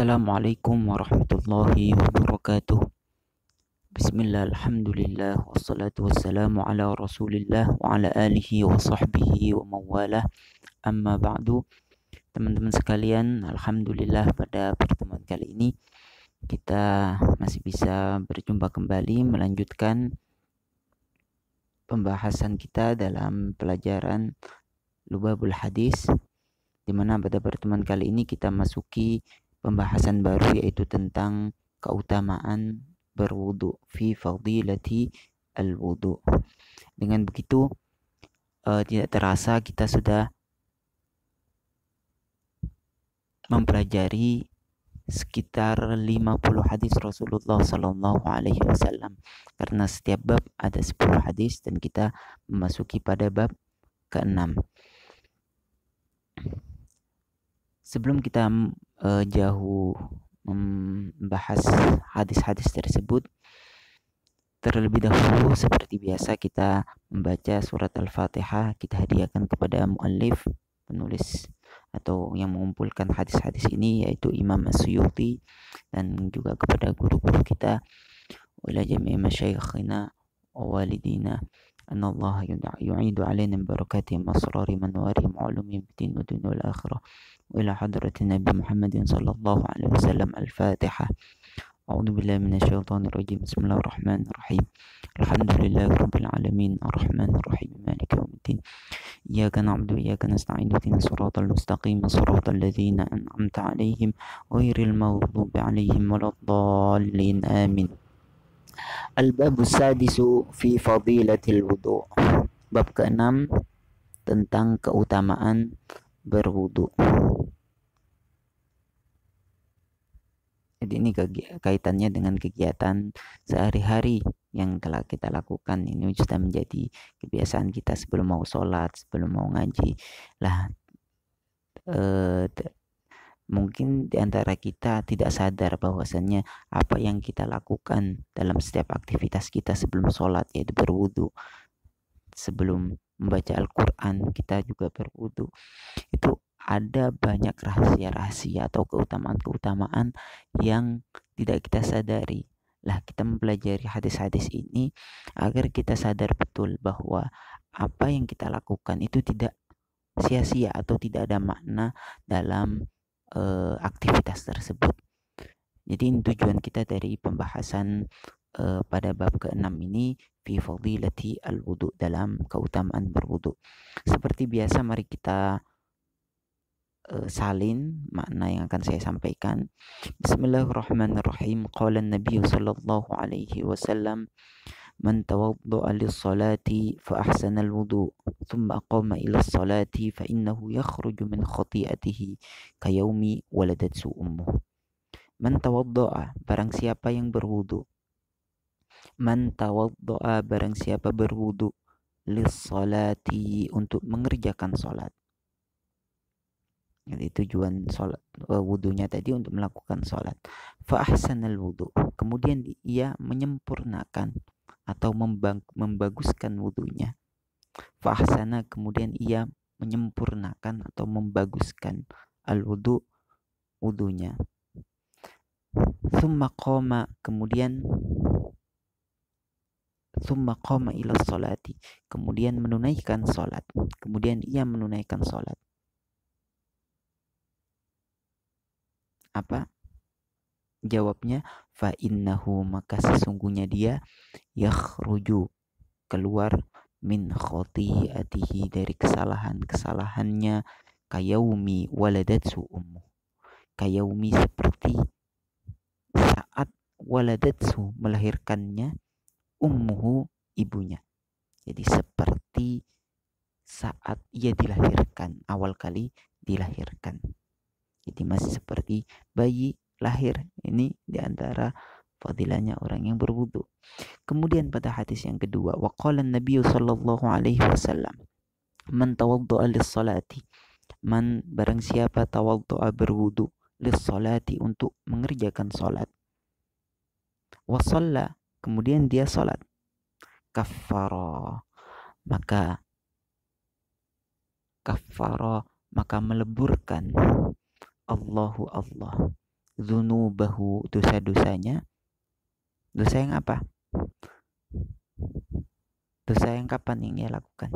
Assalamualaikum warahmatullahi wabarakatuh. Bismillah, alhamdulillah, wassalatu wassalamu ala rasulillah wa ala alihi wa sahbihi wa mawalah. Amma ba'du. Teman-teman sekalian, alhamdulillah pada pertemuan kali ini kita masih bisa berjumpa kembali melanjutkan pembahasan kita dalam pelajaran Lubabul Hadis, di mana pada pertemuan kali ini kita masuki pembahasan baru, yaitu tentang keutamaan berwudu, fi fadilati al-wudu. Dengan begitu tidak terasa kita sudah mempelajari sekitar 50 hadis Rasulullah Sallallahu Alaihi Wasallam, karena setiap bab ada 10 hadis dan kita memasuki pada bab ke-6. Sebelum kita jauh membahas hadis-hadis tersebut, terlebih dahulu seperti biasa kita membaca surat Al-Fatihah. Kita hadiahkan kepada muallif, penulis atau yang mengumpulkan hadis-hadis ini, yaitu Imam As-Suyuti, dan juga kepada guru-guru kita, wa ila jami'i masyayikhina wa walidina, anallah yu'idu alaina barakatihim asrari manwari ma'lumi bidin wa dunya wal akhirah, wa ila hadratin Nabi Muhammadin sallallahu alaihi wasallam. Al-Fatihah. A'udzu billahi minasyaitonir rajim. Bismillahirrahmanirrahim. Alhamdulillahirabbil alamin, arrahmanir rahim, maliki yaumiddin. Iyyaka na'budu wa iyyaka nasta'in. Ihdinas siratal mustaqim, siratal ladzina an'amta 'alaihim ghairil maghdubi 'alaihim waladdallin. Amin. Al-babus sadisu fi fadilatil wudu. Bab ke-6 tentang keutamaan berwudu. Jadi ini kaitannya dengan kegiatan sehari-hari yang telah kita lakukan. Ini sudah menjadi kebiasaan kita sebelum mau sholat, sebelum mau ngaji. Mungkin di antara kita tidak sadar bahwasannya apa yang kita lakukan dalam setiap aktivitas kita sebelum sholat, yaitu berwudu. Sebelum membaca Al-Quran kita juga berwudu. Itu ada banyak rahasia-rahasia atau keutamaan-keutamaan yang tidak kita sadari. Kita mempelajari hadis-hadis ini agar kita sadar betul bahwa apa yang kita lakukan itu tidak sia-sia atau tidak ada makna dalam aktivitas tersebut. Jadi ini tujuan kita dari pembahasan pada bab ke-6 ini, fi fadilati al-wudu, dalam keutamaan berwudu. Seperti biasa, mari kita salin makna yang akan saya sampaikan. Bismillahirrahmanirrahim. Qala an-nabiy sallallahu alaihi wasallam, man tawadda'a lis-salati fa ahsana al-wudu thumma qama ila as-salati fa innahu yakhruju min khati'atihi ka yaumi waladatsu ummuh. Man tawadda'a, barang siapa yang berwudu. Man tawadda'a, barang siapa berwudu, lis-salati, untuk mengerjakan salat. Jadi tujuan salat, wudunya tadi untuk melakukan salat. Fa ahsanal wudu, kemudian ia menyempurnakan atau membaguskan wudunya. Fa ahsana, kemudian ia menyempurnakan atau membaguskan al-wudu, wudunya. Thumma qama, kemudian thumma qama ila sholati, kemudian menunaikan salat. Kemudian ia menunaikan salat. Apa jawabnya? Fa innahu, maka sesungguhnya dia, yakhruju, keluar, min khati'atihi, dari kesalahannya, kayaumi waladatsu ummu, kayaumi, seperti saat, waladatsu, melahirkannya, ummuhu, ibunya. Jadi seperti saat ia dilahirkan, awal kali dilahirkan. Jadi masih seperti bayi lahir. Ini diantara fadilahnya orang yang berwudu. Kemudian pada hadis yang kedua, wa qala an-nabiy sallallahu alaihi wasallam, man tawadda'a lis-salati, man, barang siapa, tawadda'a, berwudu, lis-salati, untuk mengerjakan salat, wa shalla, kemudian dia salat, kaffara, maka meleburkan, Allahu Allah, dzunubahu, dosa-dosanya. Dosa yang apa? Dosa yang kapan yang ia lakukan?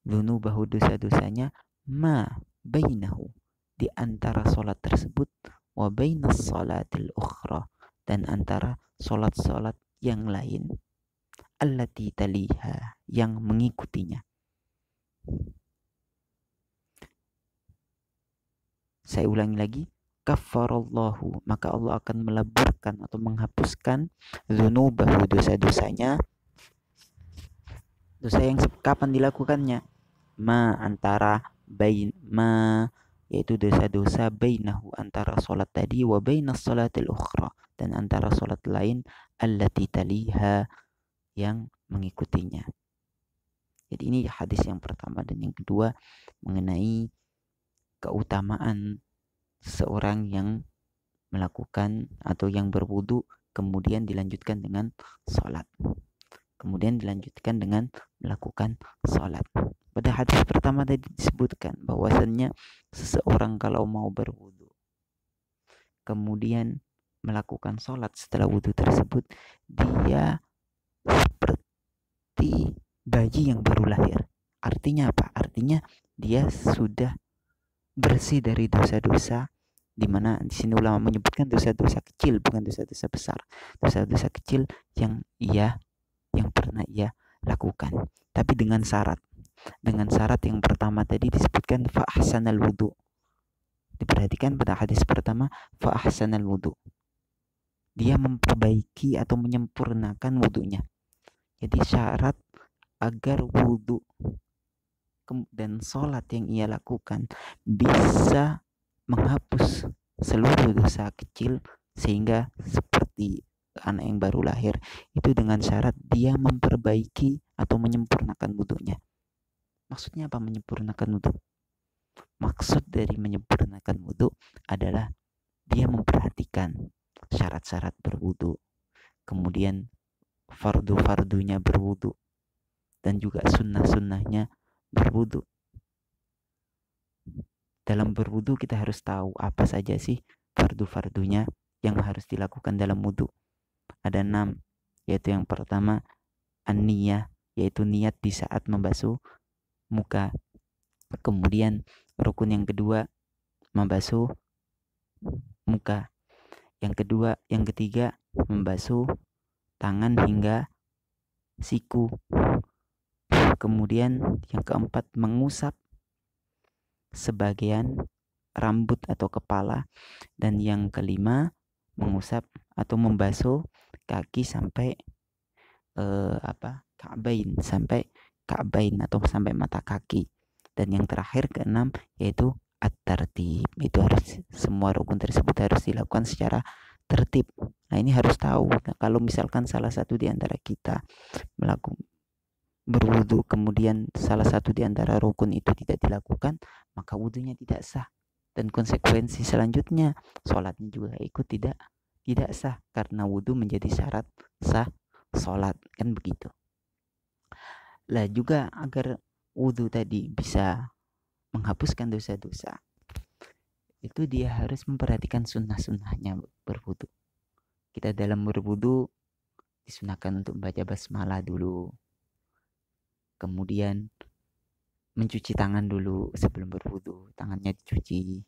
Dzunubahu, dosa-dosanya, ma bainahu, di antara solat tersebut, wa bainas salatil ukhra, dan antara solat-solat yang lain, allati taliha, yang mengikutinya. Saya ulangi lagi, kafarallahu, maka Allah akan meleburkan atau menghapuskan dzunubahu, dosa-dosanya. Dosa yang kapan dilakukannya? Ma, antara ma, yaitu dosa-dosa bainahu, antara solat tadi, wa bainas salatil ukhra, dan antara solat lain, allati taliha, yang mengikutinya. Jadi ini hadis yang pertama. Dan yang kedua mengenai keutamaan seorang yang melakukan atau yang berwudu kemudian dilanjutkan dengan sholat, kemudian dilanjutkan dengan melakukan sholat. Pada hadis pertama tadi disebutkan bahwasannya seseorang kalau mau berwudu kemudian melakukan sholat setelah wudu tersebut, dia seperti bayi yang baru lahir. Artinya apa? Artinya dia sudah bersih dari dosa-dosa, di mana di sini ulama menyebutkan dosa-dosa kecil, bukan dosa-dosa besar. Dosa-dosa kecil yang pernah ia lakukan. Tapi dengan syarat. Dengan syarat yang pertama tadi disebutkan fa ahsanal wudu. Diperhatikan pada hadis pertama, fa ahsanal wudu. Dia memperbaiki atau menyempurnakan wudunya. Jadi syarat agar wudu dan sholat yang ia lakukan bisa menghapus seluruh dosa kecil, sehingga seperti anak yang baru lahir, itu dengan syarat dia memperbaiki atau menyempurnakan wudunya. Maksudnya apa menyempurnakan wudu? Maksud dari menyempurnakan wudu adalah dia memperhatikan syarat-syarat berwudu, kemudian fardu-fardunya berwudu, dan juga sunnah-sunnahnya berwudu. Dalam berwudu kita harus tahu apa saja sih fardu-fardunya yang harus dilakukan dalam wudu. Ada 6, yaitu yang pertama an-niyah, yaitu niat di saat membasuh muka. Kemudian rukun yang kedua membasuh muka. Yang ketiga membasuh tangan hingga siku. Kemudian yang keempat mengusap sebagian rambut atau kepala, dan yang kelima mengusap atau membasuh kaki sampai ka'bain, sampai ka'bain atau sampai mata kaki. Dan yang terakhir keenam yaitu at-tartib. Itu harus, semua rukun tersebut harus dilakukan secara tertib. Nah, ini harus tahu. Nah, kalau misalkan salah satu di antara kita melakukan berwudu kemudian salah satu di antara rukun itu tidak dilakukan, maka wudunya tidak sah, dan konsekuensi selanjutnya sholatnya juga ikut tidak sah, karena wudu menjadi syarat sah sholat, kan begitu. Lah juga agar wudu tadi bisa menghapuskan dosa-dosa, itu dia harus memperhatikan sunnah-sunnahnya berwudu. Kita dalam berwudu disunahkan untuk membaca basmalah dulu, kemudian mencuci tangan dulu sebelum berwudu, tangannya dicuci,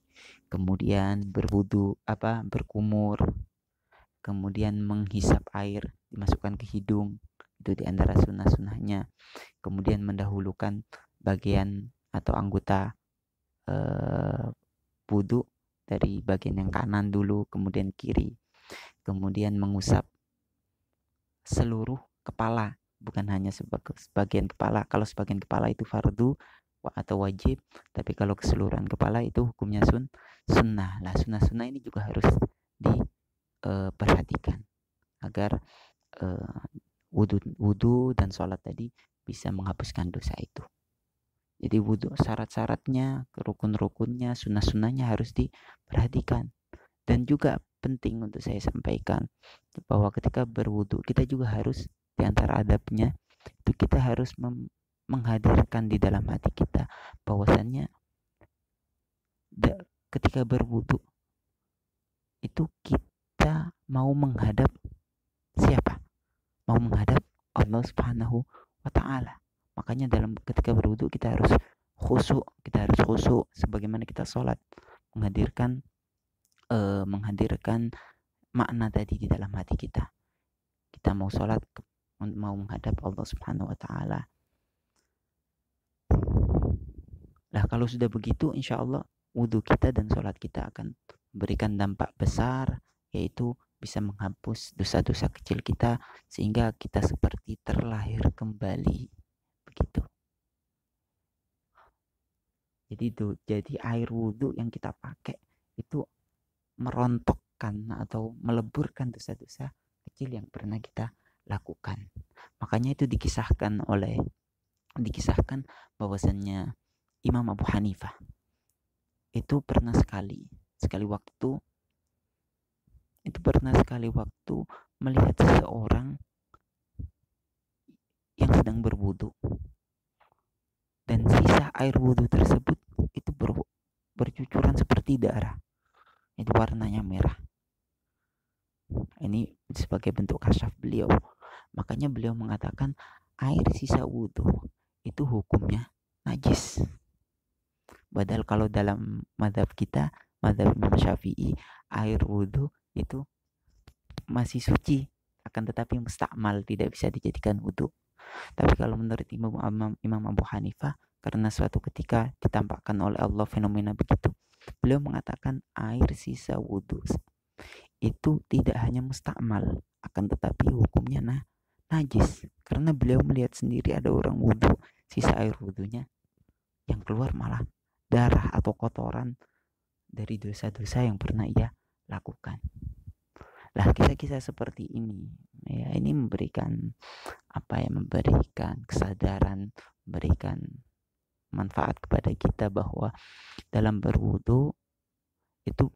kemudian berkumur, kemudian menghisap air, dimasukkan ke hidung, itu diantara sunnah-sunnahnya. Kemudian mendahulukan bagian atau anggota wudu dari bagian yang kanan dulu, kemudian kiri, kemudian mengusap seluruh kepala, bukan hanya sebagian kepala. Kalau sebagian kepala itu fardu atau wajib, tapi kalau keseluruhan kepala itu hukumnya sunnah. Lah sunnah-sunnah ini juga harus diperhatikan agar wudu dan sholat tadi bisa menghapuskan dosa itu. Jadi wudu, syarat-syaratnya, rukun-rukunnya, sunnah-sunnahnya harus diperhatikan. Dan juga penting untuk saya sampaikan bahwa ketika berwudu kita juga harus, di antara adabnya itu kita harus menghadirkan di dalam hati kita bahwasannya ketika berwudu itu itu kita mau menghadap siapa? Mau menghadap Allah Subhanahu wa taala. Makanya ketika berwudu kita harus khusyuk sebagaimana kita sholat, menghadirkan makna tadi di dalam hati kita. Kita mau sholat, mau menghadap Allah Subhanahu wa taala. Nah, kalau sudah begitu, insya Allah wudhu kita dan sholat kita akan memberikan dampak besar, yaitu bisa menghapus dosa-dosa kecil kita sehingga kita seperti terlahir kembali. Begitu. Jadi air wudhu yang kita pakai itu merontokkan atau meleburkan dosa-dosa kecil yang pernah kita lakukan. Makanya itu dikisahkan bahwasannya Imam Abu Hanifah itu pernah sekali waktu melihat seseorang yang sedang berwudu, dan sisa air wudu tersebut itu bercucuran seperti darah. Itu warnanya merah. Ini sebagai bentuk kasyaf beliau. Makanya beliau mengatakan air sisa wudu itu hukumnya najis. Padahal kalau dalam mazhab kita, mazhab Imam Syafi'i, air wudu itu masih suci, akan tetapi mustakmal, tidak bisa dijadikan wudu. Tapi kalau menurut Imam Abu Hanifah, karena suatu ketika ditampakkan oleh Allah fenomena begitu, beliau mengatakan air sisa wudu itu tidak hanya mustakmal, akan tetapi hukumnya najis. Karena beliau melihat sendiri ada orang wudu, sisa air wudunya yang keluar malah darah atau kotoran dari dosa-dosa yang pernah ia lakukan. Lah, kisah-kisah seperti ini ya, ini memberikan kesadaran, memberikan manfaat kepada kita bahwa dalam berwudu itu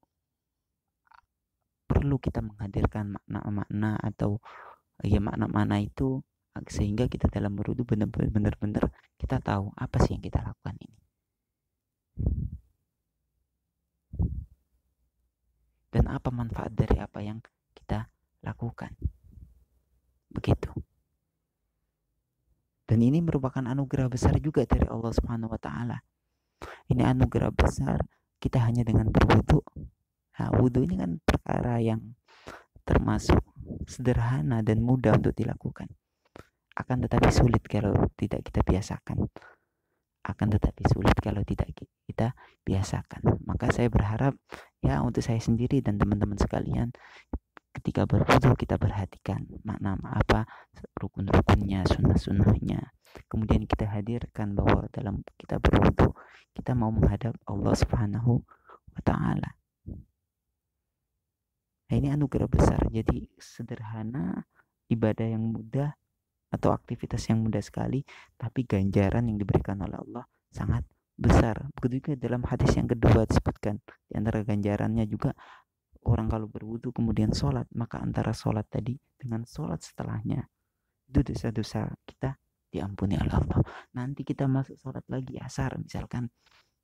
perlu kita menghadirkan makna-makna atau makna-makna itu, sehingga kita dalam berwudu benar-benar kita tahu apa sih yang kita lakukan ini. Dan apa manfaat dari apa yang kita lakukan. Begitu. Dan ini merupakan anugerah besar juga dari Allah Subhanahu wa taala. Ini anugerah besar kita hanya dengan berwudu. Nah, wudu ini kan perkara yang termasuk sederhana dan mudah untuk dilakukan. Akan tetapi sulit kalau tidak kita biasakan. Maka saya berharap ya untuk saya sendiri dan teman-teman sekalian, ketika berwudu kita perhatikan makna apa, rukun-rukunnya, sunnah-sunnahnya. Kemudian kita hadirkan bahwa dalam kita berwudu kita mau menghadap Allah Subhanahu wa taala. Nah, ini anugerah besar. Jadi sederhana, ibadah yang mudah atau aktivitas yang mudah sekali, tapi ganjaran yang diberikan oleh Allah sangat besar. Begitu juga dalam hadis yang kedua disebutkan, di antara ganjarannya juga orang kalau berwudu kemudian sholat, maka antara sholat tadi dengan sholat setelahnya itu dosa-dosa kita diampuni oleh Allah. Nanti kita masuk sholat lagi asar, misalkan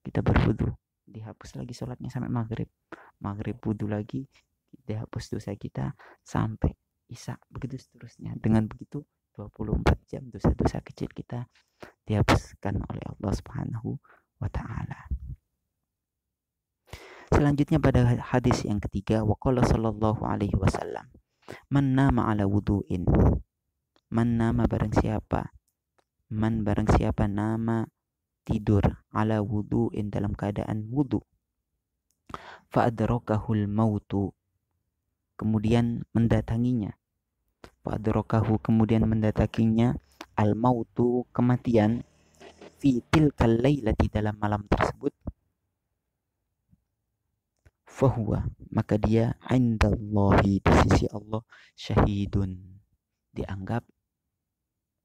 kita berwudu, dihapus lagi sholatnya sampai maghrib wudu lagi, dihapus dosa kita sampai isya, begitu seterusnya. Dengan begitu 24 jam dosa-dosa kecil kita dihapuskan oleh Allah Subhanahu wa taala. Selanjutnya pada hadis yang ketiga, waqala sallallahu alaihi wasallam, man nama ala wudu'in, man nama barang siapa nama tidur ala wudu'in dalam keadaan wudu, fa adrakahul mautu, kemudian mendatanginya al mautu, kematian, fi tilkal lailati, dalam malam tersebut, fahuwa, maka dia indallahi, di sisi Allah, syahidun, dianggap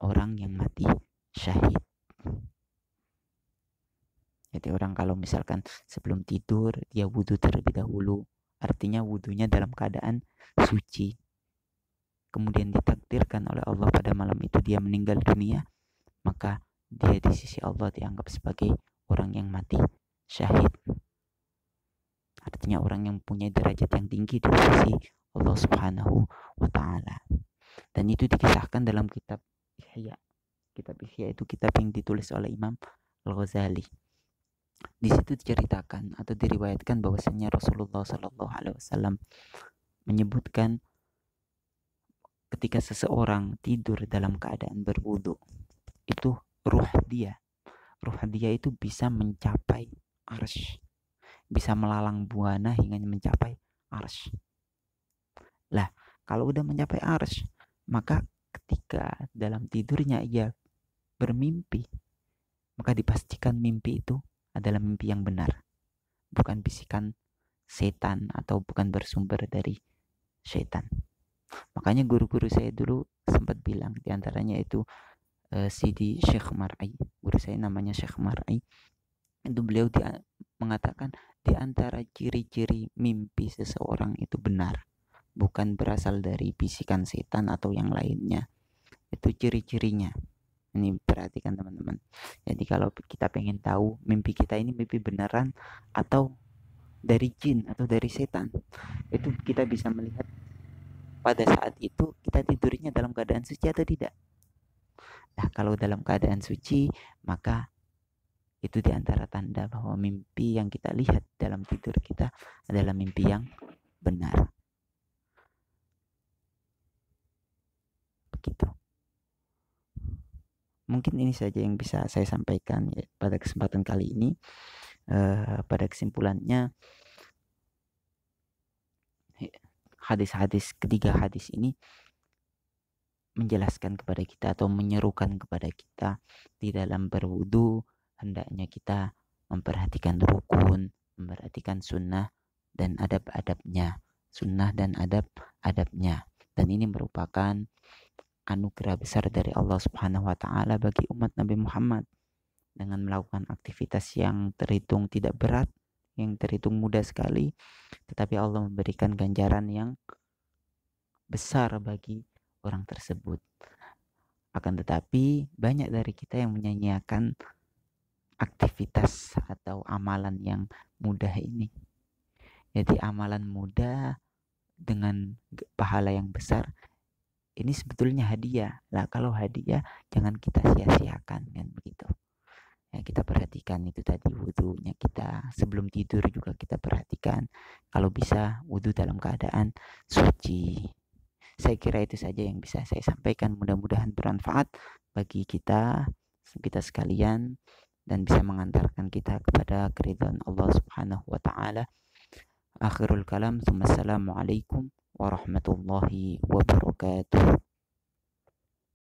orang yang mati syahid. Jadi orang kalau misalkan sebelum tidur dia wudu terlebih dahulu, artinya wudunya dalam keadaan suci, kemudian ditakdirkan oleh Allah pada malam itu dia meninggal dunia, maka dia di sisi Allah dianggap sebagai orang yang mati syahid. Artinya orang yang punya derajat yang tinggi di sisi Allah Subhanahu wa taala. Dan itu dikisahkan dalam kitab Ihya. Kitab Ihya itu kitab yang ditulis oleh Imam Al-Ghazali. Di situ diceritakan atau diriwayatkan bahwasanya Rasulullah Shallallahu Alaihi Wasallam menyebutkan ketika seseorang tidur dalam keadaan berwudu, itu ruh dia itu bisa mencapai arsy, bisa melalang buana hingga mencapai arsy. Lah, kalau udah mencapai arsy, maka ketika dalam tidurnya ia bermimpi, maka dipastikan mimpi itu adalah mimpi yang benar, bukan bisikan setan atau bukan bersumber dari setan. Makanya guru-guru saya dulu sempat bilang, diantaranya itu Sidi Syekh Mar'i, guru saya namanya Syekh Mar'i, itu beliau mengatakan di antara ciri-ciri mimpi seseorang itu benar, bukan berasal dari bisikan setan atau yang lainnya. Itu ciri-cirinya. Ini perhatikan teman-teman. Jadi kalau kita pengen tahu mimpi kita ini mimpi beneran atau dari jin atau dari setan, itu kita bisa melihat pada saat itu kita tidurnya dalam keadaan suci atau tidak. Nah, kalau dalam keadaan suci, maka itu diantara tanda bahwa mimpi yang kita lihat dalam tidur kita adalah mimpi yang benar. Begitu. Mungkin ini saja yang bisa saya sampaikan ya, pada kesempatan kali ini. Pada kesimpulannya, ketiga hadis ini menjelaskan kepada kita atau menyerukan kepada kita di dalam berwudu hendaknya kita memperhatikan rukun, memperhatikan sunnah dan adab-adabnya, dan ini merupakan anugerah besar dari Allah Subhanahu wa taala bagi umat Nabi Muhammad dengan melakukan aktivitas yang terhitung tidak berat, yang terhitung mudah sekali, tetapi Allah memberikan ganjaran yang besar bagi orang tersebut. Akan tetapi banyak dari kita yang menyanyiakan aktivitas atau amalan yang mudah ini. Jadi amalan mudah dengan pahala yang besar ini sebetulnya hadiah. Lah kalau hadiah jangan kita sia-siakan, kan begitu. Ya, kita perhatikan itu tadi wudunya kita, sebelum tidur juga kita perhatikan, kalau bisa wudu dalam keadaan suci. Saya kira itu saja yang bisa saya sampaikan, mudah-mudahan bermanfaat bagi kita sekalian dan bisa mengantarkan kita kepada keridhaan Allah Subhanahu wa taala. Akhirul kalam, assalamualaikum warahmatullahi wabarakatuh.